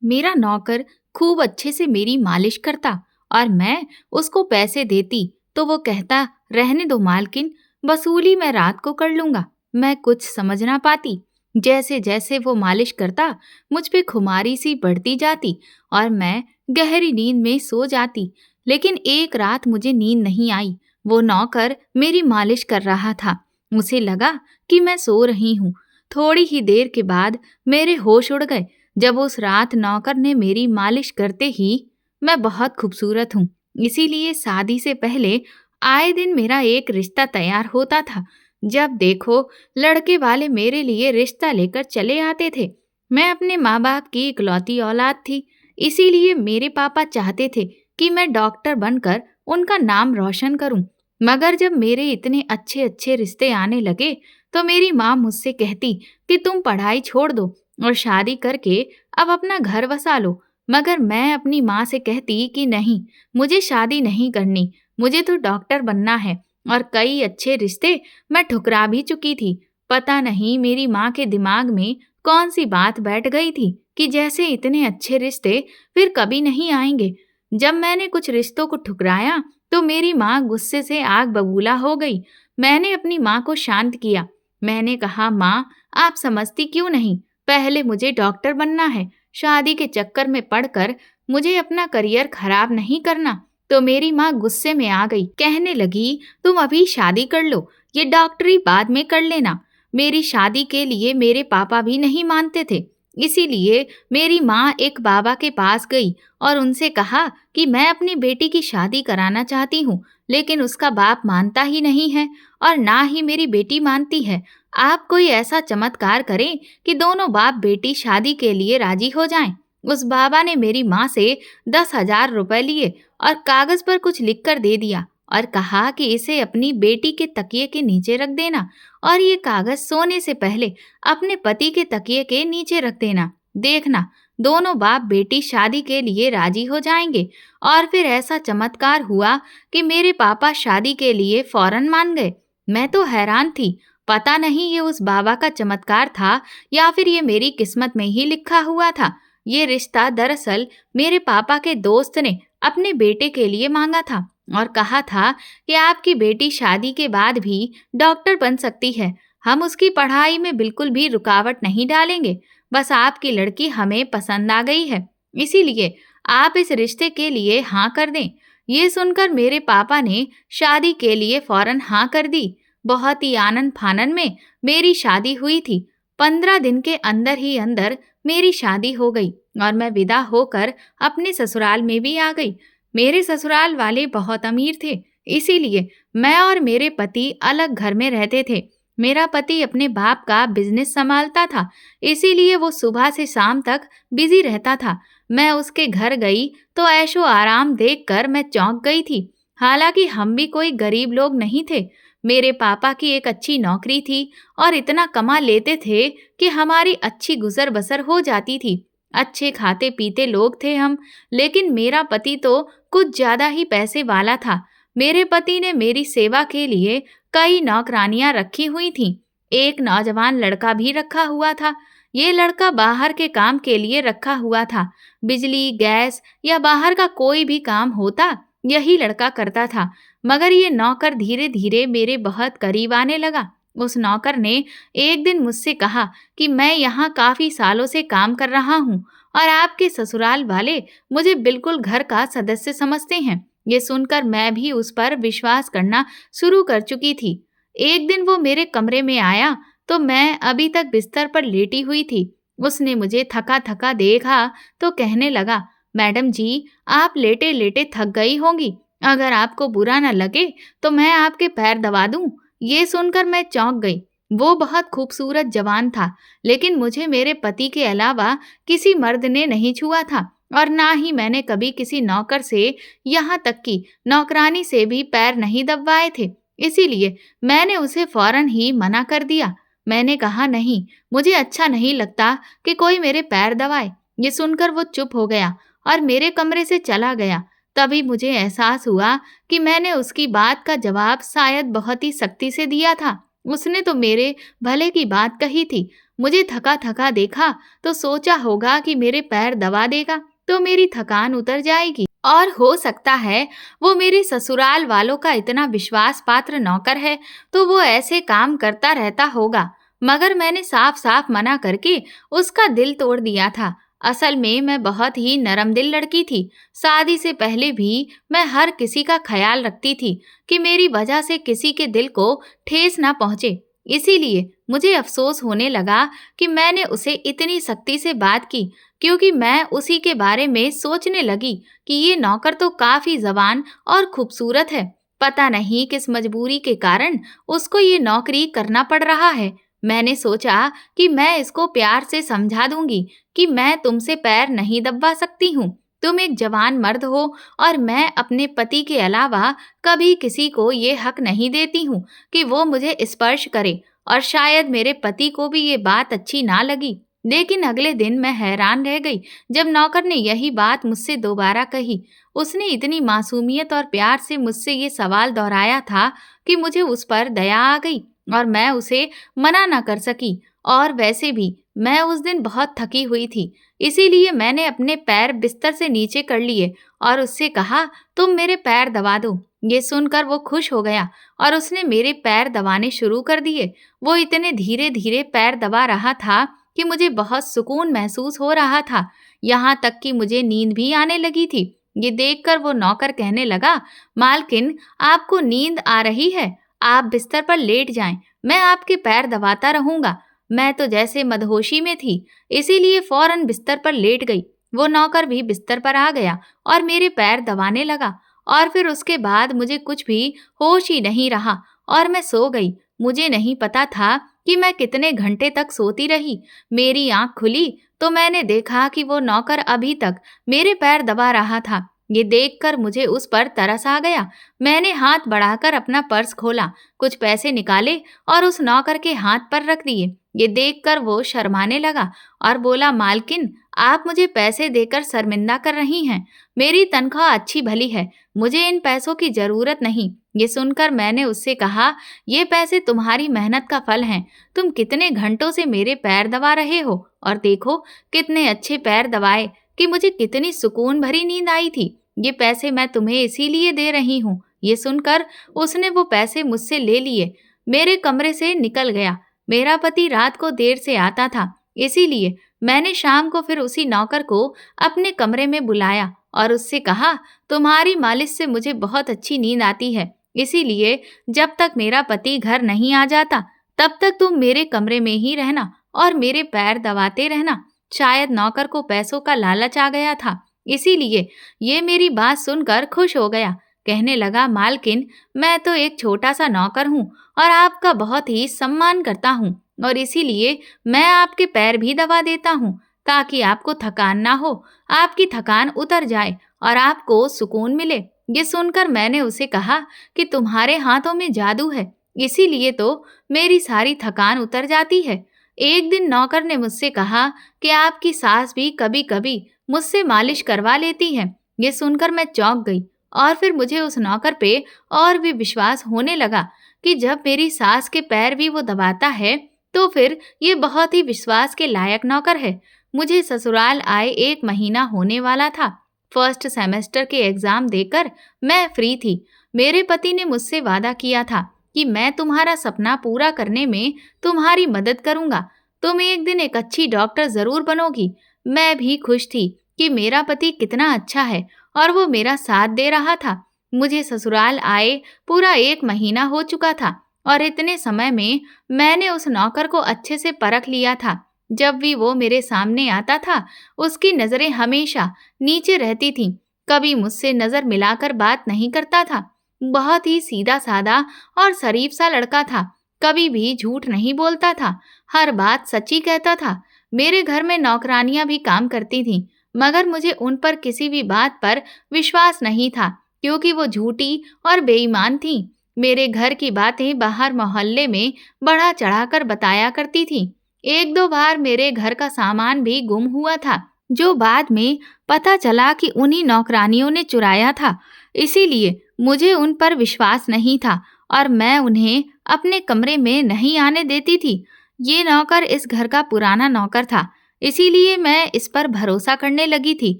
मेरा नौकर खूब अच्छे से मेरी मालिश करता और मैं उसको पैसे देती तो वो कहता, रहने दो मालकिन, वसूली मैं रात को कर लूंगा। मैं कुछ समझ ना पाती। जैसे जैसे वो मालिश करता मुझ पे खुमारी सी बढ़ती जाती और मैं गहरी नींद में सो जाती। लेकिन एक रात मुझे नींद नहीं आई। वो नौकर मेरी मालिश कर रहा था। मुझे लगा कि मैं सो रही हूँ। थोड़ी ही देर के बाद मेरे होश उड़ गए जब उस रात नौकर ने मेरी मालिश करते ही, मैं बहुत खूबसूरत हूँ, इसीलिए शादी से पहले आए दिन मेरा एक रिश्ता तैयार होता था। जब देखो लड़के वाले मेरे लिए रिश्ता लेकर चले आते थे। मैं अपने माँ बाप की इकलौती औलाद थी, इसीलिए मेरे पापा चाहते थे कि मैं डॉक्टर बनकर उनका नाम रोशन करूं। मगर जब मेरे इतने अच्छे अच्छे रिश्ते आने लगे तो मेरी माँ मुझसे कहती कि तुम पढ़ाई छोड़ दो और शादी करके अब अपना घर बसा लो। मगर मैं अपनी माँ से कहती कि नहीं, मुझे शादी नहीं करनी, मुझे तो डॉक्टर बनना है। और कई अच्छे रिश्ते मैं ठुकरा भी चुकी थी। पता नहीं मेरी माँ के दिमाग में कौन सी बात बैठ गई थी कि जैसे इतने अच्छे रिश्ते फिर कभी नहीं आएंगे। जब मैंने कुछ रिश्तों को ठुकराया तो मेरी माँ गुस्से से आग बबूला हो गई। मैंने अपनी माँ को शांत किया। मैंने कहा, माँ, आप समझती क्यों नहीं? पहले मुझे डॉक्टर बनना है। शादी के चक्कर में पड़कर मुझे अपना करियर खराब नहीं करना। तो मेरी माँ गुस्से में आ गई। कहने लगी, तुम अभी शादी कर लो, ये डॉक्टरी बाद में कर लेना। मेरी शादी के लिए मेरे पापा भी नहीं मानते थे। इसीलिए मेरी माँ एक बाबा के पास गई और उनसे कहा कि मैं अपनी बेटी की शादी कराना चाहती हूँ, लेकिन उसका बाप मानता ही नहीं है और ना ही मेरी बेटी मानती है। आप कोई ऐसा चमत्कार करें कि दोनों बाप बेटी शादी के लिए राजी हो जाएं। उस बाबा ने मेरी माँ से 10,000 रुपए लिए और कागज पर कुछ लिखकर दे दिया और कहा कि इसे अपनी बेटी के तकिए के नीचे रख देना और ये कागज सोने से पहले अपने पति के तकिए के नीचे रख देना। देखना, दोनों बाप बेटी शादी के लिए राजी हो जाएंगे। और फिर ऐसा चमत्कार हुआ कि मेरे पापा शादी के लिए फौरन मान गए। मैं तो हैरान थी। पता नहीं ये उस बाबा का चमत्कार था या फिर ये मेरी किस्मत में ही लिखा हुआ था। ये रिश्ता दरअसल मेरे पापा के दोस्त ने अपने बेटे के लिए मांगा था और कहा था कि आपकी बेटी शादी के बाद भी डॉक्टर बन सकती है। हम उसकी पढ़ाई में बिल्कुल भी रुकावट नहीं डालेंगे। बस आपकी लड़की हमें पसंद आ गई है, इसीलिए आप इस रिश्ते के लिए हाँ कर दें। ये सुनकर मेरे पापा ने शादी के लिए फौरन हाँ कर दी। बहुत ही आनंद फानन में मेरी शादी हुई थी। 15 दिन के अंदर ही अंदर मेरी शादी हो गई और मैं विदा होकर अपने ससुराल में भी आ गई। मेरे ससुराल वाले बहुत अमीर थे, इसीलिए मैं और मेरे पति अलग घर में रहते थे। मेरा पति अपने बाप का बिजनेस संभालता था, इसीलिए वो सुबह से शाम तक बिजी रहता था। मैं उसके घर गई तो ऐशो आराम देखकर मैं चौंक गई थी। हालांकि हम भी कोई गरीब लोग नहीं थे। मेरे पापा की एक अच्छी नौकरी थी और इतना कमा लेते थे कि हमारी अच्छी गुजर बसर हो जाती थी। अच्छे खाते पीते लोग थे हम, लेकिन मेरा पति तो कुछ ज्यादा ही पैसे वाला था। मेरे पति ने मेरी सेवा के लिए कई नौकरानियां रखी हुई थीं। एक नौजवान लड़का भी रखा हुआ था। ये लड़का बाहर के काम के लिए रखा हुआ था। बिजली, गैस या बाहर का कोई भी काम होता, यही लड़का करता था। मगर ये नौकर धीरे धीरे मेरे बहुत करीब आने लगा। उस नौकर ने एक दिन मुझसे कहा कि मैं यहाँ काफी सालों से काम कर रहा हूँ और आपके ससुराल वाले मुझे बिल्कुल घर का सदस्य समझते हैं। ये सुनकर मैं भी उस पर विश्वास करना शुरू कर चुकी थी। एक दिन वो मेरे कमरे में आया तो मैं अभी तक बिस्तर पर लेटी हुई थी। उसने मुझे थका थका देखा तो कहने लगा, मैडम जी, आप लेटे लेटे थक गई होंगी। अगर आपको बुरा न लगे तो मैं आपके पैर दबा दूं। ये सुनकर मैं चौंक गई। वो बहुत खूबसूरत जवान था, लेकिन मुझे मेरे पति के अलावा किसी मर्द ने नहीं छुआ था और ना ही मैंने कभी किसी नौकर से, यहाँ तक कि नौकरानी से भी पैर नहीं दबवाए थे। इसीलिए मैंने उसे फौरन ही मना कर दिया। मैंने कहा, नहीं, मुझे अच्छा नहीं लगता कि कोई मेरे पैर दबाए। ये सुनकर वो चुप हो गया और मेरे कमरे से चला गया। तभी मुझे एहसास हुआ कि मैंने उसकी बात का जवाब शायद बहुत ही सख्ती से दिया था। उसने तो मेरे भले की बात कही थी, मुझे थका थका देखा तो सोचा होगा कि मेरे पैर दबा देगा तो मेरी थकान उतर जाएगी। और हो सकता है वो मेरे ससुराल वालों का इतना विश्वास पात्र नौकर है तो वो ऐसे काम करता रहता होगा। मगर मैंने साफ साफ मना करके उसका दिल तोड़ दिया था। असल में मैं बहुत ही नरम दिल लड़की थी। शादी से पहले भी मैं हर किसी का ख्याल रखती थी कि मेरी वजह से किसी के दिल को ठेस ना पहुंचे। इसीलिए मुझे अफसोस होने लगा कि मैंने उसे इतनी सख्ती से बात की, क्योंकि मैं उसी के बारे में सोचने लगी कि ये नौकर तो काफी जवान और खूबसूरत है। पता नहीं किस मजबूरी के कारण उसको ये नौकरी करना पड़ रहा है। मैंने सोचा कि मैं इसको प्यार से समझा दूंगी कि मैं तुमसे पैर नहीं दबवा सकती हूँ। तुम एक जवान मर्द हो और मैं अपने पति के अलावा कभी किसी को ये हक नहीं देती हूँ कि वो मुझे स्पर्श करे। और शायद मेरे पति को भी ये बात अच्छी ना लगी। लेकिन अगले दिन मैं हैरान रह गई जब नौकर ने यही बात मुझसे दोबारा कही। उसने इतनी मासूमियत और प्यार से मुझसे ये सवाल दोहराया था कि मुझे उस पर दया आ गई और मैं उसे मना ना कर सकी। और वैसे भी मैं उस दिन बहुत थकी हुई थी, इसीलिए मैंने अपने पैर बिस्तर से नीचे कर लिए और उससे कहा, तुम मेरे पैर दबा दो। ये सुनकर वो खुश हो गया और उसने मेरे पैर दबाने शुरू कर दिए। वो इतने धीरे धीरे पैर दबा रहा था कि मुझे बहुत सुकून महसूस हो रहा था। यहाँ तक कि मुझे नींद भी आने लगी थी। ये देखकर वो नौकर कहने लगा, मालकिन, आपको नींद आ रही है, आप बिस्तर पर लेट जाएं, मैं आपके पैर दबाता रहूंगा। मैं तो जैसे मदहोशी में थी, इसीलिए फौरन बिस्तर पर लेट गई। वो नौकर भी बिस्तर पर आ गया और मेरे पैर दबाने लगा। और फिर उसके बाद मुझे कुछ भी होश ही नहीं रहा और मैं सो गई। मुझे नहीं पता था कि मैं कितने घंटे तक सोती रही। मेरी आंख खुली तो मैंने देखा कि वो नौकर अभी तक मेरे पैर दबा रहा था। ये देखकर मुझे उस पर तरस आ गया। मैंने हाथ बढ़ाकर अपना पर्स खोला, कुछ पैसे निकाले और उस नौकर के हाथ पर रख दिए। ये देखकर वो शर्माने लगा और बोला, मालकिन, आप मुझे पैसे देकर शर्मिंदा कर रही हैं। मेरी तनख्वाह अच्छी भली है, मुझे इन पैसों की जरूरत नहीं। ये सुनकर मैंने उससे कहा, ये पैसे तुम्हारी मेहनत का फल हैं। तुम कितने घंटों से मेरे पैर दबा रहे हो और देखो कितने अच्छे पैर दबाए कि मुझे कितनी सुकून भरी नींद आई थी। ये पैसे मैं तुम्हें इसीलिए दे रही हूँ। ये सुनकर उसने वो पैसे मुझसे ले लिए, मेरे कमरे से निकल गया। मेरा पति रात को देर से आता था, इसीलिए मैंने शाम को फिर उसी नौकर को अपने कमरे में बुलाया और उससे कहा, तुम्हारी मालिश से मुझे बहुत अच्छी नींद आती है, इसीलिए जब तक मेरा पति घर नहीं आ जाता तब तक तुम मेरे कमरे में ही रहना और मेरे पैर दबाते रहना। शायद नौकर को पैसों का लालच आ गया था, इसीलिए ये मेरी बात सुनकर खुश हो गया। कहने लगा, मालकिन, मैं तो एक छोटा सा नौकर हूँ और आपका बहुत ही सम्मान करता हूँ और इसीलिए मैं आपके पैर भी दबा देता हूँ ताकि आपको थकान ना हो, आपकी थकान उतर जाए और आपको सुकून मिले। ये सुनकर मैंने उसे कहा कि तुम्हारे हाथों में जादू है, इसीलिए तो मेरी सारी थकान उतर जाती है। एक दिन नौकर ने मुझसे कहा कि आपकी सास भी कभी कभी मुझसे मालिश करवा लेती है। ये सुनकर मैं चौंक गई और फिर मुझे उस नौकर पे और भी विश्वास होने लगा कि जब मेरी सास के पैर भी वो दबाता है तो फिर ये बहुत ही विश्वास के लायक नौकर है। मुझे ससुराल आए 1 महीना होने वाला था। फर्स्ट सेमेस्टर के एग्जाम देकर मैं फ्री थी। मेरे पति ने मुझसे वादा किया था कि मैं तुम्हारा सपना पूरा करने में तुम्हारी मदद करूंगा। तुम एक दिन एक अच्छी डॉक्टर जरूर बनोगी। मैं भी खुश थी कि मेरा पति कितना अच्छा है और वो मेरा साथ दे रहा था। मुझे ससुराल आए पूरा 1 महीना हो चुका था और इतने समय में मैंने उस नौकर को अच्छे से परख लिया था। जब भी वो मेरे सामने आता था, उसकी नजरें हमेशा नीचे रहती थीं। कभी मुझसे नजर मिलाकर बात नहीं करता था। बहुत ही सीधा साधा और शरीफ सा लड़का था। कभी भी झूठ नहीं बोलता था, हर बात सच्ची कहता था। मेरे घर में नौकरानियां भी काम करती थीं, मगर मुझे उन पर किसी भी बात पर विश्वास नहीं था क्योंकि वो झूठी और बेईमान थीं। मेरे घर की बातें बाहर मोहल्ले में बढ़ा चढ़ाकर बताया करती थीं। 1-2 बार मेरे घर का सामान भी गुम हुआ था, जो बाद में पता चला कि उन्हीं नौकरानियों ने चुराया था। इसीलिए मुझे उन पर विश्वास नहीं था और मैं उन्हें अपने कमरे में नहीं आने देती थी। ये नौकर इस घर का पुराना नौकर था, इसीलिए मैं इस पर भरोसा करने लगी थी।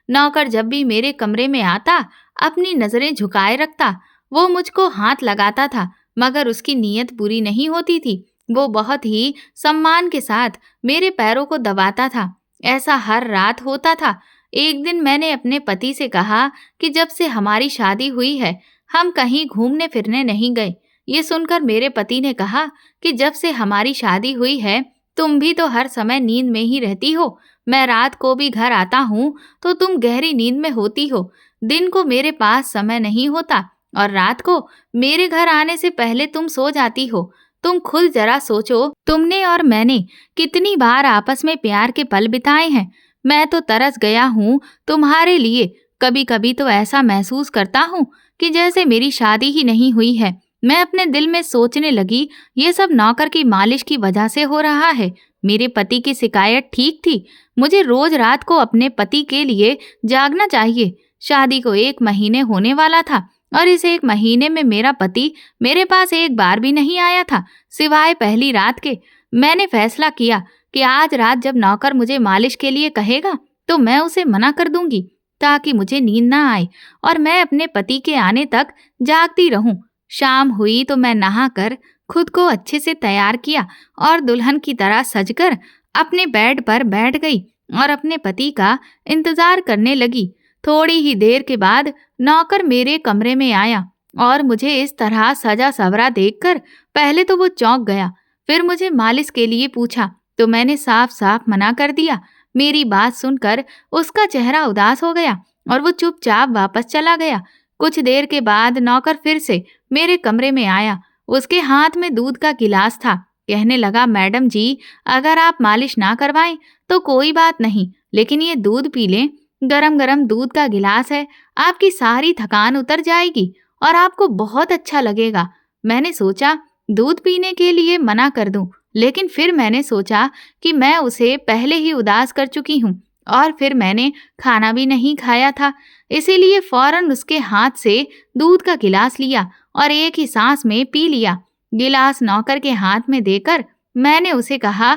नौकर जब भी मेरे कमरे में आता, अपनी नजरें झुकाए रखता। वो मुझको हाथ लगाता था, मगर उसकी नीयत बुरी नहीं होती थी। वो बहुत ही सम्मान के साथ मेरे पैरों को दबाता था। ऐसा हर रात होता था। एक दिन मैंने अपने पति से कहा कि जब से हमारी शादी हुई है, हम कहीं घूमने फिरने नहीं गए। ये सुनकर मेरे पति ने कहा कि जब से हमारी शादी हुई है, तुम भी तो हर समय नींद में ही रहती हो। मैं रात को भी घर आता हूँ तो तुम गहरी नींद में होती हो। दिन को मेरे पास समय नहीं होता और रात को मेरे घर आने से पहले तुम सो जाती हो। तुम खुद जरा सोचो, तुमने और मैंने कितनी बार आपस में प्यार के पल बिताए हैं। मैं तो तरस गया हूँ तुम्हारे लिए। कभी कभी तो ऐसा महसूस करता हूँ कि जैसे मेरी शादी ही नहीं हुई है। मैं अपने दिल में सोचने लगी, ये सब नौकर की मालिश की वजह से हो रहा है। मेरे पति की शिकायत ठीक थी। मुझे रोज रात को अपने पति के लिए जागना चाहिए। शादी को 1 महीने होने वाला था और इस 1 महीने में मेरा पति मेरे पास एक बार भी नहीं आया था, सिवाय पहली रात के। मैंने फैसला किया कि आज रात जब नौकर मुझे मालिश के लिए कहेगा तो मैं उसे मना कर दूंगी, ताकि मुझे नींद ना आए और मैं अपने पति के आने तक जागती रहूं। शाम हुई तो मैं नहाकर खुद को अच्छे से तैयार किया और दुल्हन की तरह सजकर अपने बेड पर बैठ गई और अपने पति का इंतजार करने लगी। थोड़ी ही देर के बाद नौकर मेरे कमरे में आया और मुझे इस तरह सजा सवरा देखकर पहले तो वो चौंक गया। फिर मुझे मालिश के लिए पूछा तो मैंने साफ साफ मना कर दिया। मेरी बात सुनकर उसका चेहरा उदास हो गया और वो चुपचाप वापस चला गया। कुछ देर के बाद नौकर फिर से मेरे कमरे में आया। उसके हाथ में दूध का गिलास था। कहने लगा, मैडम जी, अगर आप मालिश ना करवाएं तो कोई बात नहीं, लेकिन ये दूध पी लें। गरम गरम दूध का गिलास है, आपकी सारी थकान उतर जाएगी और आपको बहुत अच्छा लगेगा। मैंने सोचा दूध पीने के लिए मना कर दूं, लेकिन फिर मैंने सोचा कि मैं उसे पहले ही उदास कर चुकी हूँ और फिर मैंने खाना भी नहीं खाया था, इसीलिए फौरन उसके हाथ से दूध का गिलास लिया और एक ही सांस में पी लिया। गिलास नौकर के हाथ में देकर मैंने उसे कहा,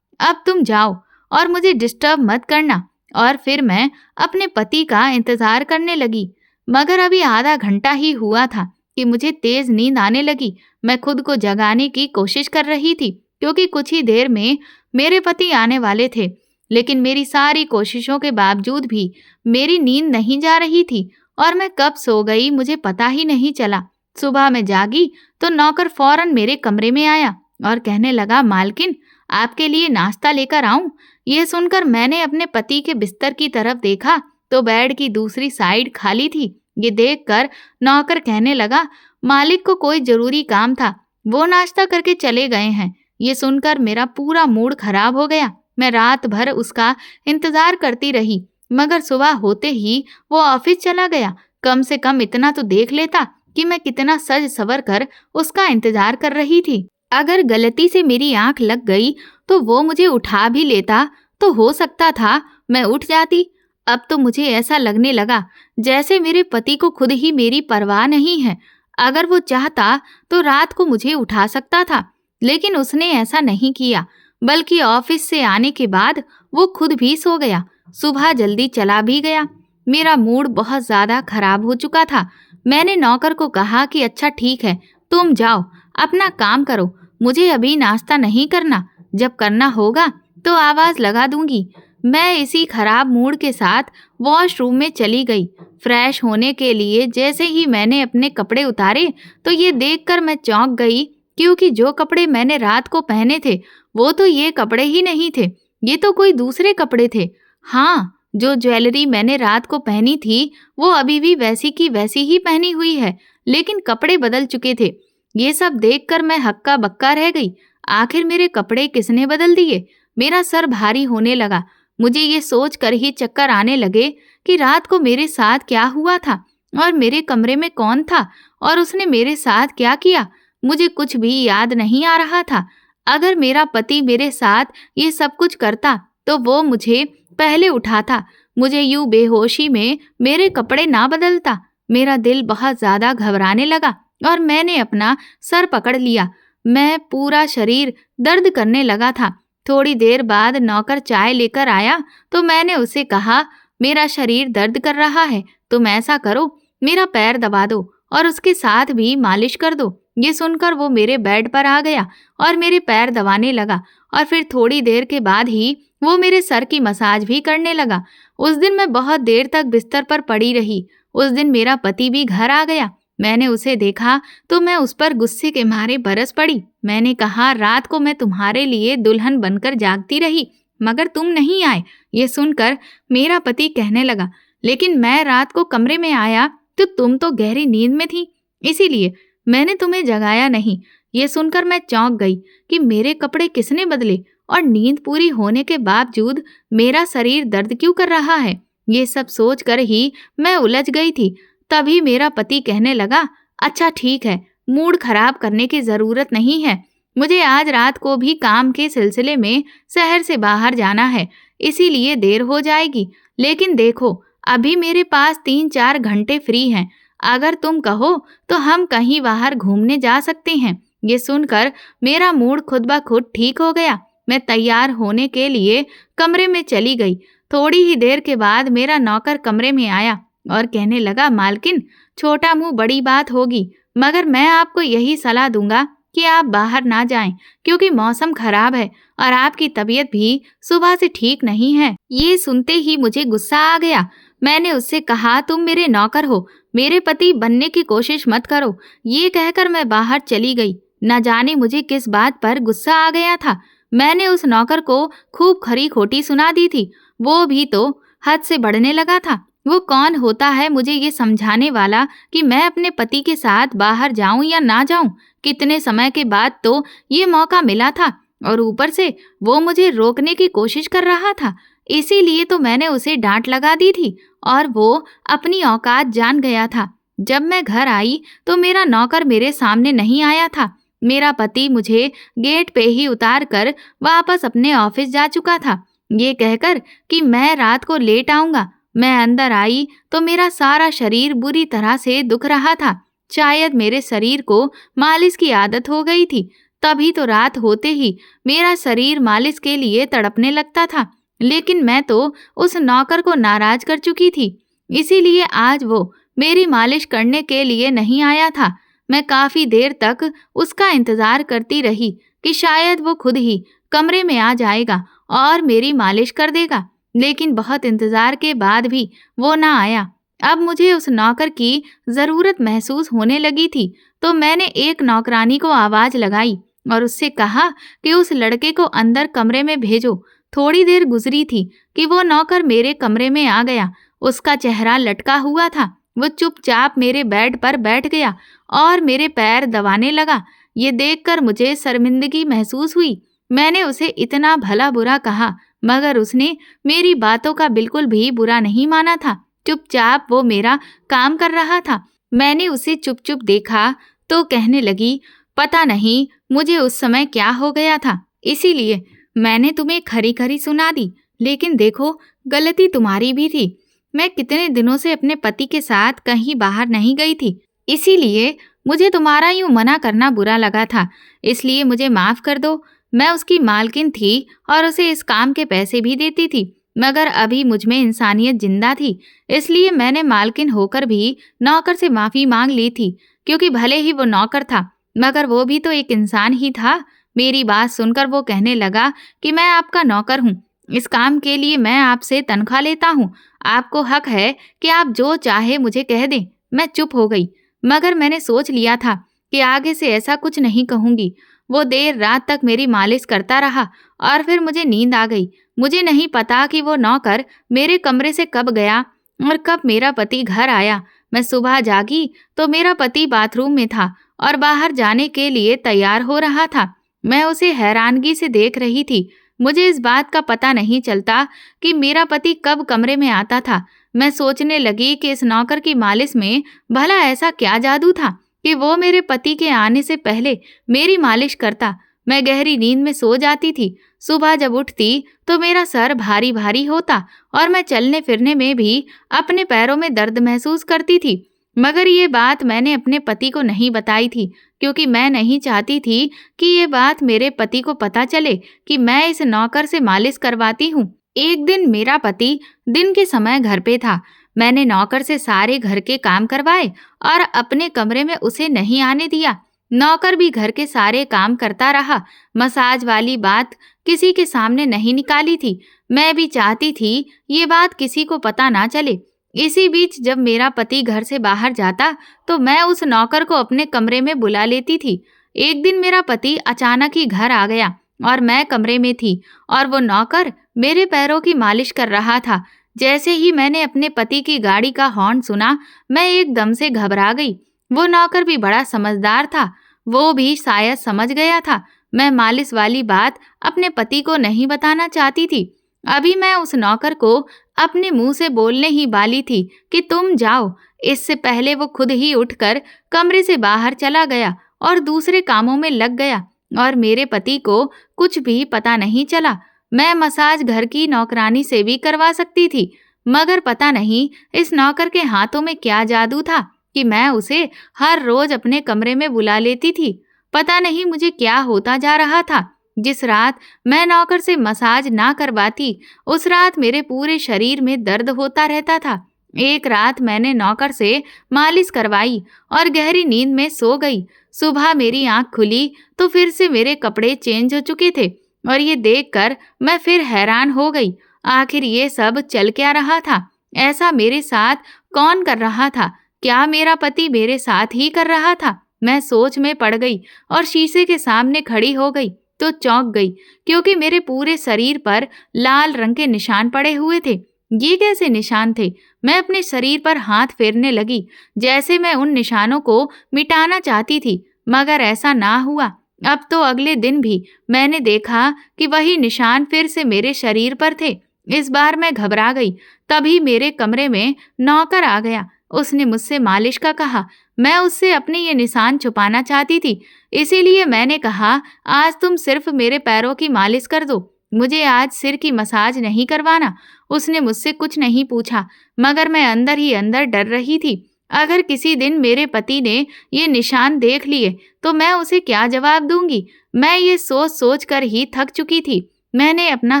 अब तुम जाओ और मुझे डिस्टर्ब मत करना। और फिर मैं अपने पति का इंतजार करने लगी। मगर अभी आधा घंटा ही हुआ था कि मुझे तेज नींद आने लगी। मैं खुद को जगाने की कोशिश कर रही थी, क्योंकि कुछ ही देर में मेरे पति आने वाले थे। लेकिन मेरी सारी कोशिशों के बावजूद भी मेरी नींद नहीं जा रही थी और मैं कब सो गई मुझे पता ही नहीं चला। सुबह में जागी तो नौकर फौरन मेरे कमरे में आया और कहने लगा, मालकिन, आपके लिए नाश्ता लेकर आऊं? यह सुनकर मैंने अपने पति के बिस्तर की तरफ देखा तो बेड की दूसरी साइड खाली थी। ये देखकर नौकर कहने लगा, मालिक को कोई जरूरी काम था, वो नाश्ता करके चले गए हैं। ये सुनकर मेरा पूरा मूड खराब हो गया। मैं रात भर उसका इंतजार करती रही, मगर सुबह होते ही वो ऑफिस चला गया। कम से कम इतना तो देख लेता कि मैं कितना सज सवर कर उसका इंतजार कर रही थी। अगर गलती से मेरी आंख लग गई तो वो मुझे उठा भी लेता तो हो सकता था मैं उठ जाती। अब तो मुझे ऐसा लगने लगा जैसे मेरे पति को खुद ही मेरी परवाह नहीं है। अगर वो चाहता तो रात को मुझे उठा सकता था, लेकिन उसने ऐसा नहीं किया, बल्कि ऑफिस से आने के बाद वो खुद भी सो गया। सुबह जल्दी चला भी गया। मेरा मूड बहुत ज्यादा खराब हो चुका था। मैंने नौकर को कहा कि अच्छा ठीक है, तुम जाओ अपना काम करो, मुझे अभी नाश्ता नहीं करना, जब करना होगा तो आवाज लगा दूंगी। मैं इसी खराब मूड के साथ वॉशरूम में चली गई। फ्रेश होने के लिए जैसे ही मैंने अपने कपड़े उतारे तो ये देखकर मैं चौंक गई, क्योंकि जो कपड़े मैंने रात को पहने थे वो तो ये कपड़े ही नहीं थे, ये तो कोई दूसरे कपड़े थे। हाँ, जो ज्वेलरी मैंने रात को पहनी थी वो अभी भी वैसी की वैसी ही पहनी हुई है, लेकिन कपड़े बदल चुके थे। ये सब देखकर मैं हक्का बक्का रह गई। आखिर मेरे कपड़े किसने बदल दिए? मेरा सर भारी होने लगा। मुझे ये सोच कर ही चक्कर आने लगे कि रात को मेरे साथ क्या हुआ था और मेरे कमरे में कौन था और उसने मेरे साथ क्या किया। मुझे कुछ भी याद नहीं आ रहा था। अगर मेरा पति मेरे साथ ये सब कुछ करता तो वो मुझे पहले उठाता, मुझे यूं बेहोशी में मेरे कपड़े ना बदलता। मेरा दिल बहुत ज्यादा घबराने लगा और मैंने अपना सर पकड़ लिया। मैं पूरा शरीर दर्द करने लगा था। थोड़ी देर बाद नौकर चाय लेकर आया तो मैंने उसे कहा, मेरा शरीर दर्द कर रहा है, तुम ऐसा करो, मेरा पैर दबा दो और उसके साथ भी मालिश कर दो। ये सुनकर वो मेरे बेड पर आ गया और मेरे पैर दबाने लगा और फिर थोड़ी देर के बाद ही वो मेरे सर की मसाज भी करने लगा। उस दिन मैं बहुत देर तक बिस्तर पर पड़ी रही। उस दिन मेरा पति भी घर आ गया। मैंने उसे देखा तो मैं उस पर गुस्से के मारे बरस पड़ी। मैंने कहा, रात को मैं तुम्हारे लिए दुल्हन बनकर जागती रही मगर तुम नहीं आए। ये सुनकर मेरा पति कहने लगा, लेकिन मैं रात को कमरे में आया तो तुम तो गहरी नींद में थी, इसीलिए मैंने तुम्हें जगाया नहीं। ये सुनकर मैं चौंक गई कि मेरे कपड़े किसने बदले और नींद पूरी होने के बावजूद मेरा शरीर दर्द क्यों कर रहा है। ये सब सोचकर ही मैं उलझ गई थी। तभी मेरा पति कहने लगा, अच्छा ठीक है, मूड खराब करने की जरूरत नहीं है। मुझे आज रात को भी काम के सिलसिले में शहर से बाहर जाना है, इसीलिए देर हो जाएगी। लेकिन देखो, अभी मेरे पास 3-4 घंटे फ्री हैं। अगर तुम कहो तो हम कहीं बाहर घूमने जा सकते हैं। ये सुनकर मेरा मूड खुद ब खुद ठीक हो गया। मैं तैयार होने के लिए कमरे में चली गई। थोड़ी ही देर के बाद मेरा नौकर कमरे में आया और कहने लगा, मालकिन, छोटा मुंह बड़ी बात होगी, मगर मैं आपको यही सलाह दूंगा कि आप बाहर ना जाएं, क्योंकि मौसम खराब है और आपकी तबीयत भी सुबह से ठीक नहीं है। ये सुनते ही मुझे गुस्सा आ गया। मैंने उससे कहा, तुम मेरे नौकर हो, मेरे पति बनने की कोशिश मत करो। ये कहकर मैं बाहर चली गई। न जाने मुझे किस बात पर गुस्सा आ गया था। मैंने उस नौकर को खूब खरी खोटी सुना दी थी। वो भी तो हद से बढ़ने लगा था। वो कौन होता है मुझे ये समझाने वाला कि मैं अपने पति के साथ बाहर जाऊं या ना जाऊं। कितने समय के बाद तो ये मौका मिला था और ऊपर से वो मुझे रोकने की कोशिश कर रहा था। इसीलिए तो मैंने उसे डांट लगा दी थी और वो अपनी औकात जान गया था। जब मैं घर आई तो मेरा नौकर मेरे सामने नहीं आया था। मेरा पति मुझे गेट पे ही उतार कर वापस अपने ऑफिस जा चुका था, ये कहकर कि मैं रात को लेट आऊंगा। मैं अंदर आई तो मेरा सारा शरीर बुरी तरह से दुख रहा था। शायद मेरे शरीर को मालिश की आदत हो गई थी। तभी तो रात होते ही मेरा शरीर मालिश के लिए तड़पने लगता था। लेकिन मैं तो उस नौकर को नाराज कर चुकी थी, इसीलिए आज वो मेरी मालिश करने के लिए नहीं आया था। मैं काफी देर तक उसका इंतजार करती रही कि शायद वो खुद ही कमरे में आ जाएगा और मेरी मालिश कर देगा, लेकिन बहुत इंतजार के बाद भी वो ना आया। अब मुझे उस नौकर की जरूरत महसूस होने लगी थी, तो मैंने एक नौकरानी को आवाज लगाई और उससे कहा कि उस लड़के को अंदर कमरे में भेजो। थोड़ी देर गुजरी थी कि वो नौकर मेरे कमरे में आ गया। उसका चेहरा लटका हुआ था। वो चुपचाप मेरे बेड पर बैठ गया और मेरे पैर दबाने लगा। ये देखकर मुझे शर्मिंदगी महसूस हुई। मैंने उसे इतना भला बुरा कहा, मगर उसने मेरी बातों का बिल्कुल भी बुरा नहीं माना था। चुपचाप वो मेरा काम कर रहा था। मैंने उसे चुप चुप देखा तो कहने लगी, पता नहीं मुझे उस समय क्या हो गया था, इसीलिए मैंने तुम्हें खरी खरी सुना दी। लेकिन देखो, गलती तुम्हारी भी थी। मैं कितने दिनों से अपने पति के साथ कहीं बाहर नहीं गई थी, इसीलिए मुझे तुम्हारा यूं मना करना बुरा लगा था। इसलिए मुझे माफ कर दो। मैं उसकी मालकिन थी और उसे इस काम के पैसे भी देती थी, मगर अभी मुझ में इंसानियत जिंदा थी, इसलिए मैंने मालकिन होकर भी नौकर से माफी मांग ली थी। क्योंकि भले ही वो नौकर था, मगर वो भी तो एक इंसान ही था। मेरी बात सुनकर वो कहने लगा कि मैं आपका नौकर हूँ, इस काम के लिए मैं आपसे तनख्वाह लेता हूँ। आपको हक है कि आप जो चाहे मुझे कह दें। मैं चुप हो गई, मगर मैंने सोच लिया था कि आगे से ऐसा कुछ नहीं कहूँगी। वो देर रात तक मेरी मालिश करता रहा और फिर मुझे नींद आ गई। मुझे नहीं पता कि वो नौकर मेरे कमरे से कब गया और कब मेरा पति घर आया। मैं सुबह जागी तो मेरा पति बाथरूम में था और बाहर जाने के लिए तैयार हो रहा था। मैं उसे हैरानगी से देख रही थी। मुझे इस बात का पता नहीं चलता कि मेरा पति कब कमरे में आता था। मैं सोचने लगी कि इस नौकर की मालिश में भला ऐसा क्या जादू था कि वो मेरे पति के आने से पहले मेरी मालिश करता। मैं गहरी नींद में सो जाती थी। सुबह जब उठती तो मेरा सर भारी भारी होता और मैं चलने फिरने में भी अपने पैरों में दर्द महसूस करती थी। मगर ये बात मैंने अपने पति को नहीं बताई थी, क्योंकि मैं नहीं चाहती थी कि ये बात मेरे पति को पता चले कि मैं इस नौकर से मालिश करवाती हूँ। एक दिन मेरा पति दिन के समय घर पे था। मैंने नौकर से सारे घर के काम करवाए और अपने कमरे में उसे नहीं आने दिया। नौकर भी घर के सारे काम करता रहा। मसाज वाली बात किसी के सामने नहीं निकाली थी। मैं भी चाहती थी ये बात किसी को पता ना चले। इसी बीच जब मेरा पति घर से बाहर जाता तो मैं उस नौकर को अपने कमरे में बुला लेती थी। एक दिन मेरा पति अचानक ही घर आ गया और मैं कमरे में थी और वो नौकर मेरे पैरों की मालिश कर रहा था। जैसे ही मैंने अपने पति की गाड़ी का हॉर्न सुना, मैं एकदम से घबरा गई। वो नौकर भी बड़ा समझदार था। वो भी शायद समझ गया था मैं मालिश वाली बात अपने पति को नहीं बताना चाहती थी। अभी मैं उस नौकर को अपने मुंह से बोलने ही वाली थी कि तुम जाओ। इससे पहले वो खुद ही उठकर कमरे से बाहर चला गया और दूसरे कामों में लग गया और मेरे पति को कुछ भी पता नहीं चला। मैं मसाज घर की नौकरानी से भी करवा सकती थी, मगर पता नहीं इस नौकर के हाथों में क्या जादू था कि मैं उसे हर रोज अपने कमरे में बुला लेती थी। पता नहीं मुझे क्या होता जा रहा था। जिस रात मैं नौकर से मसाज ना करवाती, उस रात मेरे पूरे शरीर में दर्द होता रहता था। एक रात मैंने नौकर से मालिश करवाई और गहरी नींद में सो गई। सुबह मेरी आंख खुली तो फिर से मेरे कपड़े चेंज हो चुके थे और ये देखकर मैं फिर हैरान हो गई। आखिर ये सब चल क्या रहा था? ऐसा मेरे साथ कौन कर रहा था? क्या मेरा पति मेरे साथ ही कर रहा था? मैं सोच में पड़ गई और शीशे के सामने खड़ी हो गई तो चौंक गई, क्योंकि मेरे पूरे शरीर पर लाल रंग के निशान पड़े हुए थे। ये कैसे निशान थे? मैं अपने शरीर पर हाथ फेरने लगी, जैसे मैं उन निशानों को मिटाना चाहती थी, मगर ऐसा ना हुआ। अब तो अगले दिन भी मैंने देखा कि वही निशान फिर से मेरे शरीर पर थे। इस बार मैं घबरा गई। तभी मेरे कमरे में नौकर आ गया। उसने मुझसे मालिश का कहा। मैं उससे अपने ये निशान छुपाना चाहती थी, इसीलिए मैंने कहा, आज तुम सिर्फ मेरे पैरों की मालिश कर दो, मुझे आज सिर की मसाज नहीं करवाना। उसने मुझसे कुछ नहीं पूछा, मगर मैं अंदर ही अंदर डर रही थी। अगर किसी दिन मेरे पति ने ये निशान देख लिए तो मैं उसे क्या जवाब दूंगी? मैं ये सोच सोच कर ही थक चुकी थी। मैंने अपना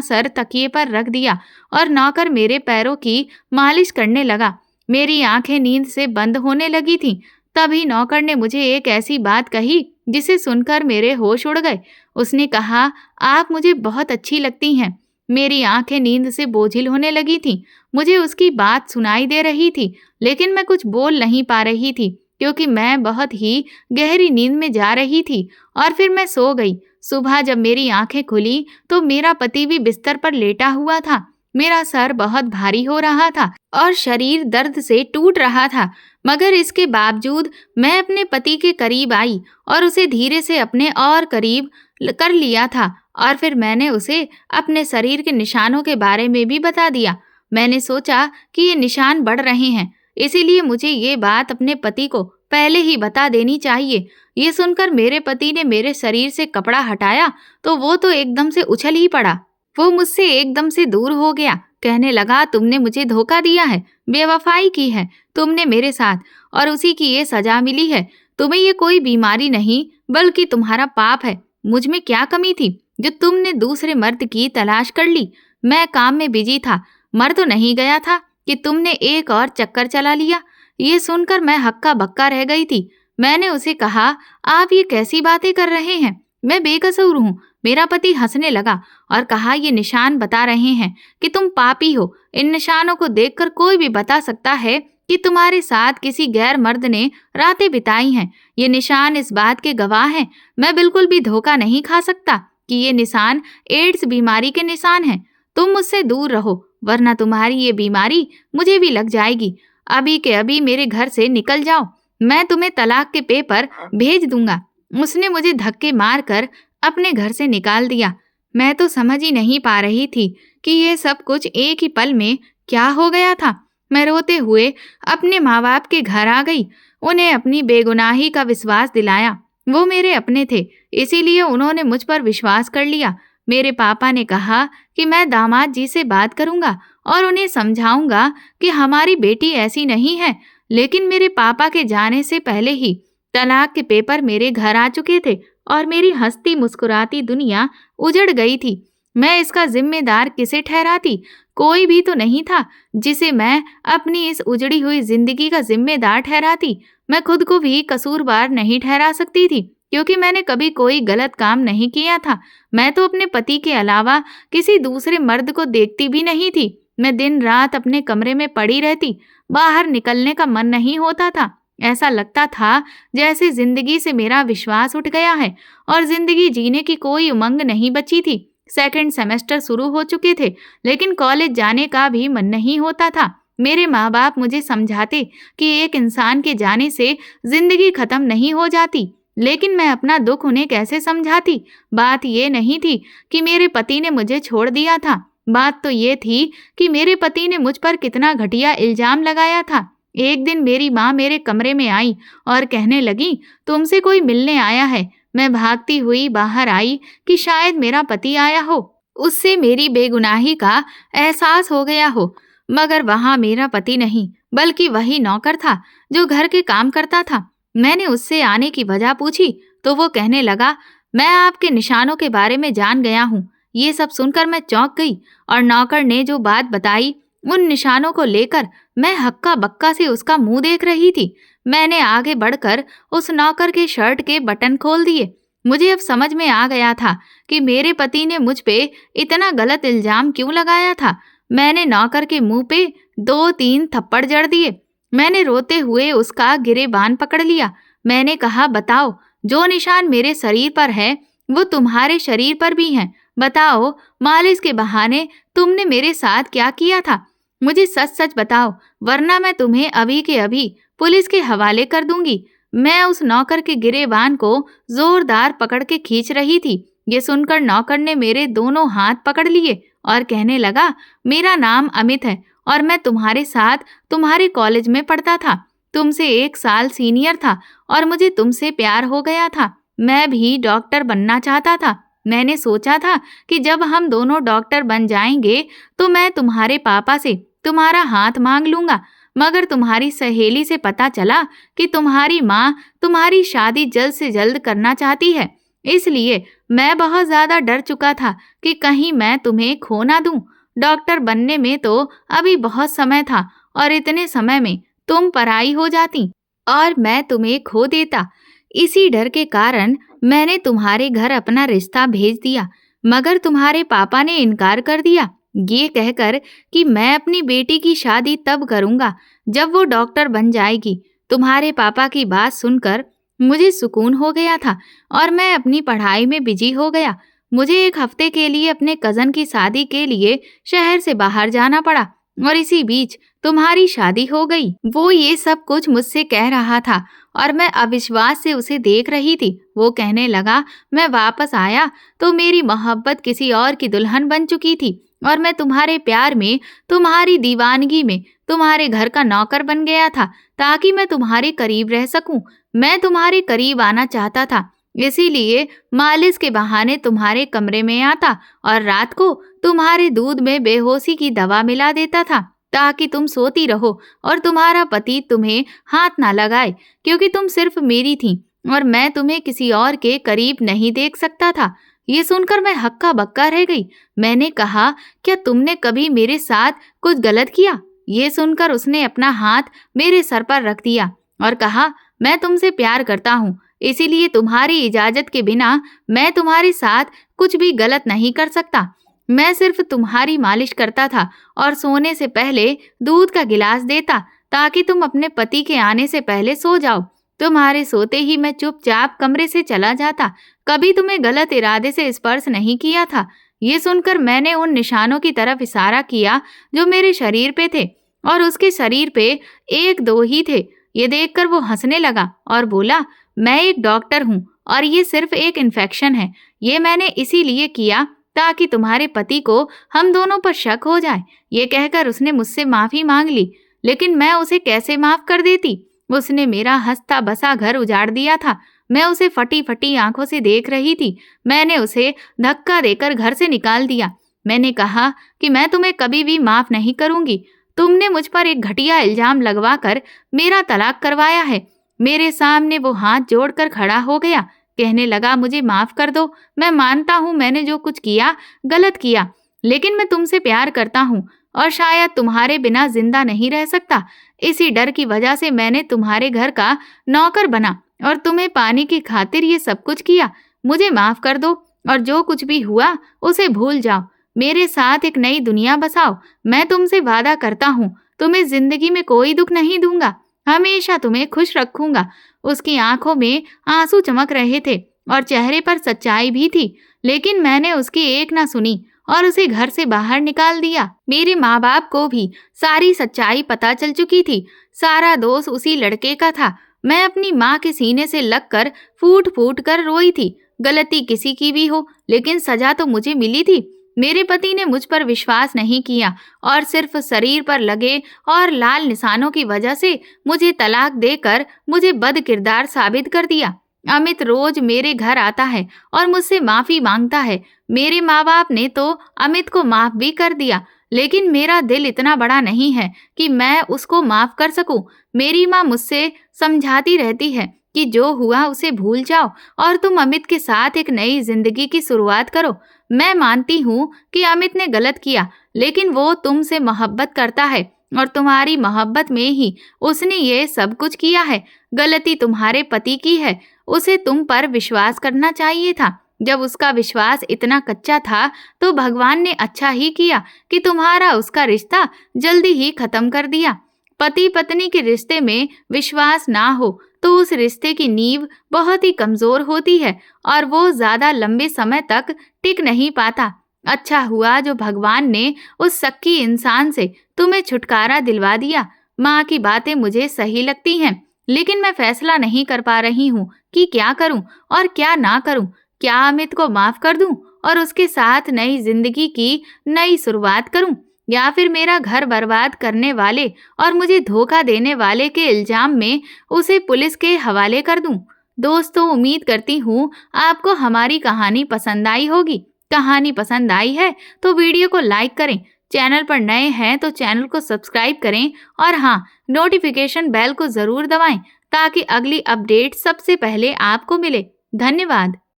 सर तकिए पर रख दिया और नौकर मेरे पैरों की मालिश करने लगा। मेरी आंखें नींद से बंद होने लगी थीं। तभी नौकर ने मुझे एक ऐसी बात कही जिसे सुनकर मेरे होश उड़ गए। उसने कहा, आप मुझे बहुत अच्छी लगती हैं। मेरी आंखें नींद से बोझिल होने लगी थीं। मुझे उसकी बात सुनाई दे रही थी, लेकिन मैं कुछ बोल नहीं पा रही थी, क्योंकि मैं बहुत ही गहरी नींद में जा रही थी और फिर मैं सो गई। सुबह जब मेरी आंखें खुली तो मेरा पति भी बिस्तर पर लेटा हुआ था। मेरा सर बहुत भारी हो रहा था और शरीर दर्द से टूट रहा था, मगर इसके बावजूद मैं अपने पति के करीब आई और उसे धीरे से अपने और करीब कर लिया था और फिर मैंने उसे अपने शरीर के निशानों के बारे में भी बता दिया। मैंने सोचा कि ये निशान बढ़ रहे हैं, इसीलिए मुझे ये बात अपने पति को पहले ही बता देनी चाहिए। ये सुनकर मेरे पति ने मेरे शरीर से कपड़ा हटाया तो वो तो एकदम से उछल ही पड़ा। वो मुझसे एकदम से दूर हो गया। कहने लगा, तुमने मुझे धोखा दिया है, बेवफाई की है तुमने मेरे साथ और उसी की ये सजा मिली है। तुम्हें ये कोई बीमारी नहीं बल्कि तुम्हारा पाप है। मुझ में क्या कमी थी जो तुमने दूसरे मर्द की तलाश कर ली? मैं काम में बिजी था, मर तो नहीं गया था कि तुमने एक और चक्कर चला लिया। ये सुनकर मैं हक्का बक्का रह गई थी। मैंने उसे कहा, आप ये कैसी बातें कर रहे हैं? मैं बेकसूर हूँ। मेरा पति हंसने लगा और कहा, ये निशान बता रहे हैं कि तुम पापी हो। इन निशानों को देखकर कोई भी बता सकता है कि तुम्हारे साथ किसी गैर मर्द ने रातें बिताई हैं। ये निशान इस बात के गवाह हैं। मैं बिल्कुल भी धोखा नहीं खा सकता कि ये निशान एड्स बीमारी के निशान हैं। तुम मुझसे दूर रहो, वरना तुम्हारी ये बीमारी मुझे भी लग जाएगी। अभी के अभी मेरे घर से निकल जाओ, मैं तुम्हें तलाक के पेपर भेज दूंगा। उसने मुझे धक्के मारकर अपने घर से निकाल दिया। मैं तो समझ ही नहीं पा रही थी कि ये सब कुछ एक ही पल में क्या हो गया था। मैं रोते हुए अपने माँ बाप के घर आ गई। उन्हें अपनी बेगुनाही का विश्वास दिलाया। वो मेरे अपने थे, इसीलिए उन्होंने मुझ पर विश्वास कर लिया। मेरे पापा ने कहा कि मैं दामाद जी से बात करूंगा और उन्हें समझाऊंगा कि हमारी बेटी ऐसी नहीं है। लेकिन मेरे पापा के जाने से पहले ही तलाक के पेपर मेरे घर आ चुके थे और मेरी हंसती मुस्कुराती दुनिया उजड़ गई थी। मैं इसका जिम्मेदार किसे ठहराती? कोई भी तो नहीं था जिसे मैं अपनी इस उजड़ी हुई जिंदगी का जिम्मेदार ठहराती। मैं खुद को भी कसूरवार नहीं ठहरा सकती थी, क्योंकि मैंने कभी कोई गलत काम नहीं किया था। मैं तो अपने पति के अलावा किसी दूसरे मर्द को देखती भी नहीं थी। मैं दिन रात अपने कमरे में पड़ी रहती, बाहर निकलने का मन नहीं होता था। ऐसा लगता था जैसे जिंदगी से मेरा विश्वास उठ गया है और जिंदगी जीने की कोई उमंग नहीं बची थी। सेकंड सेमेस्टर शुरू हो चुके थे, लेकिन कॉलेज जाने का भी मन नहीं होता था। मेरे माँ बाप मुझे समझाते कि एक इंसान के जाने से जिंदगी खत्म नहीं हो जाती, लेकिन मैं अपना दुख उन्हें कैसे समझाती? बात ये नहीं थी कि मेरे पति ने मुझे छोड़ दिया था, बात तो ये थी कि मेरे पति ने मुझ पर कितना घटिया इल्जाम लगाया था। एक दिन मेरी माँ मेरे कमरे में आई और कहने लगी, तुमसे कोई मिलने आया है। मैं भागती हुई बाहर आई कि शायद मेरा पति आया हो, उससे मेरी बेगुनाही का एहसास हो गया हो। मगर वहां मेरा पति नहीं, बल्कि वही नौकर था जो घर के काम करता था। मैंने उससे आने की वजह पूछी तो वो कहने लगा, मैं आपके निशानों के बारे में जान गया हूँ। ये सब सुनकर मैं चौंक गई और नौकर ने जो बात बताई, उन निशानों को लेकर मैं हक्का बक्का से उसका मुंह देख रही थी। मैंने आगे बढ़कर उस नौकर के शर्ट के बटन खोल दिए। मुझे अब समझ में आ गया था कि मेरे पति ने मुझ पे इतना गलत इल्जाम क्यों लगाया था। मैंने नौकर के मुंह पे 2-3 थप्पड़ जड़ दिए। मैंने रोते हुए उसका गिरेबान पकड़ लिया। मैंने कहा, बताओ, जो निशान मेरे शरीर पर है वो तुम्हारे शरीर पर भी हैं। बताओ, मालिश के बहाने तुमने मेरे साथ क्या किया था? मुझे सच सच बताओ, वरना मैं तुम्हें अभी के अभी पुलिस के हवाले कर दूंगी। मैं उस नौकर के गिरेबान को जोरदार पकड़ के खींच रही थी। ये सुनकर नौकर ने मेरे दोनों हाथ पकड़ लिए और कहने लगा, मेरा नाम अमित है और मैं तुम्हारे साथ तुम्हारे कॉलेज में पढ़ता था। तुमसे 1 साल सीनियर था और मुझे तुमसे प्यार हो गया था। मैं भी डॉक्टर बनना चाहता था। मैंने सोचा था कि जब हम दोनों डॉक्टर बन जाएंगे तो मैं तुम्हारे पापा से तुम्हारा हाथ मांग लूंगा। मगर तुम्हारी सहेली से पता चला कि तुम्हारी माँ तुम्हारी शादी जल्द से जल्द करना चाहती है। इसलिए मैं बहुत ज्यादा डर चुका था कि कहीं मैं तुम्हें खो ना दूं। डॉक्टर बनने में तो अभी बहुत समय था और इतने समय में तुम पराई हो जाती और मैं तुम्हें खो देता। इसी डर के कारण मैंने तुम्हारे घर अपना रिश्ता भेज दिया, मगर तुम्हारे पापा ने इनकार कर दिया, ये कहकर कि मैं अपनी बेटी की शादी तब करूंगा जब वो डॉक्टर बन जाएगी। तुम्हारे पापा की बात सुनकर मुझे सुकून हो गया था और मैं अपनी पढ़ाई में बिजी हो गया। मुझे 1 हफ्ते के लिए अपने कजन की शादी के लिए शहर से बाहर जाना पड़ा और इसी बीच तुम्हारी शादी हो गई। वो ये सब कुछ मुझसे कह रहा था और मैं अविश्वास से उसे देख रही थी। वो कहने लगा, मैं वापस आया तो मेरी मोहब्बत किसी और की दुल्हन बन चुकी थी और मैं तुम्हारे प्यार में, तुम्हारी दीवानगी में तुम्हारे घर का नौकर बन गया था ताकि मैं तुम्हारे करीब रह सकूं। मैं तुम्हारे करीब आना चाहता था, इसीलिए मालिश के बहाने तुम्हारे कमरे में आता और रात को तुम्हारे दूध में बेहोशी की दवा मिला देता था ताकि तुम सोती रहो और तुम्हारा पति तुम्हें हाथ ना लगाए, क्योंकि तुम सिर्फ मेरी थी और मैं तुम्हें किसी और के करीब नहीं देख सकता था। ये सुनकर मैं हक्का बक्का रह गई। मैंने कहा, क्या तुमने कभी मेरे साथ कुछ गलत किया? ये सुनकर उसने अपना हाथ मेरे सर पर रख दिया और कहा, मैं तुमसे प्यार करता हूँ, इसीलिए तुम्हारी इजाजत के बिना मैं तुम्हारे साथ कुछ भी गलत नहीं कर सकता। मैं सिर्फ तुम्हारी मालिश करता था और सोने से पहले दूध का गिलास देता ताकि तुम अपने पति के आने से पहले सो जाओ। तुम्हारे सोते ही मैं चुपचाप कमरे से चला जाता, कभी तुम्हें गलत इरादे से स्पर्श नहीं किया था। ये सुनकर मैंने उन निशानों की तरफ इशारा किया जो मेरे शरीर पे थे और उसके शरीर पे 1-2 ही थे। ये देखकर वो हंसने लगा और बोला, मैं एक डॉक्टर हूँ और ये सिर्फ एक इन्फेक्शन है। ये मैंने इसीलिए किया ताकि तुम्हारे पति को हम दोनों पर शक हो जाए। ये कहकर उसने मुझसे माफी मांग ली, लेकिन मैं उसे कैसे माफ कर देती? उसने मेरा हंसता बसा घर उजाड़ दिया था। मैं उसे फटी फटी आंखों से देख रही थी। मैंने उसे धक्का देकर घर से निकाल दिया। मैंने कहा कि मैं तुम्हें कभी भी माफ नहीं करूंगी। तुमने मुझ पर एक घटिया इल्जाम लगवाकर मेरा तलाक करवाया है। मेरे सामने वो हाथ जोड़कर खड़ा हो गया, कहने लगा, मुझे माफ कर दो। मैं मानता हूँ मैंने जो कुछ किया गलत किया, लेकिन मैं तुमसे प्यार करता हूँ और शायद तुम्हारे बिना जिंदा नहीं रह सकता। इसी डर की वजह से मैंने तुम्हारे घर का नौकर बना और तुम्हें पाने की खातिर ये सब कुछ किया। मुझे माफ कर दो और जो कुछ भी हुआ उसे भूल जाओ। मेरे साथ एक नई दुनिया बसाओ। मैं तुमसे वादा करता हूँ तुम्हें जिंदगी में कोई दुख नहीं दूंगा, हमेशा तुम्हें खुश रखूंगा। उसकी आंखों में आंसू चमक रहे थे और चेहरे पर सच्चाई भी थी, लेकिन मैंने उसकी एक ना सुनी और उसे घर से बाहर निकाल दिया। मेरे माँ बाप को भी सारी सच्चाई पता चल चुकी थी। सारा दोष उसी लड़के का था। मैं अपनी माँ के सीने से लगकर फूट फूट कर रोई थी। गलती किसी की भी हो, लेकिन सजा तो मुझे मिली थी। मेरे पति ने मुझ पर विश्वास नहीं किया और सिर्फ शरीर पर लगे और लाल निशानों की वजह से मुझे तलाक देकर मुझे बदकिरदार साबित कर दिया। अमित रोज मेरे घर आता है और मुझसे माफी मांगता है। मेरे माँ बाप ने तो अमित को माफ भी कर दिया, लेकिन मेरा दिल इतना बड़ा नहीं है कि मैं उसको माफ कर सकूं। मेरी माँ मुझसे समझाती रहती है कि जो हुआ उसे भूल जाओ और तुम अमित के साथ एक नई जिंदगी की शुरुआत करो। मैं मानती हूँ कि अमित ने गलत किया, लेकिन वो तुमसे मोहब्बत करता है और तुम्हारी मोहब्बत में ही उसने ये सब कुछ किया है। गलती तुम्हारे पति की है। उसे तुम पर विश्वास करना चाहिए था। जब उसका विश्वास इतना कच्चा था तो भगवान ने अच्छा ही किया कि तुम्हारा उसका रिश्ता जल्दी ही खत्म कर दिया। पति पत्नी के रिश्ते में विश्वास ना हो तो उस रिश्ते की नींव बहुत ही कमजोर होती है और वो ज्यादा लंबे समय तक टिक नहीं पाता। अच्छा हुआ जो भगवान ने उस शक्की इंसान से तुम्हें छुटकारा दिलवा दिया। माँ की बातें मुझे सही लगती हैं, लेकिन मैं फैसला नहीं कर पा रही हूँ कि क्या करूँ और क्या ना करूँ। क्या अमित को माफ कर दूँ और उसके साथ नई जिंदगी की नई शुरुआत करूँ, या फिर मेरा घर बर्बाद करने वाले और मुझे धोखा देने वाले के इल्जाम में उसे पुलिस के हवाले कर दूं। दोस्तों, उम्मीद करती हूँ आपको हमारी कहानी पसंद आई होगी। कहानी पसंद आई है तो वीडियो को लाइक करें, चैनल पर नए हैं तो चैनल को सब्सक्राइब करें और हाँ, नोटिफिकेशन बेल को जरूर दबाएं ताकि अगली अपडेट सबसे पहले आपको मिले। धन्यवाद।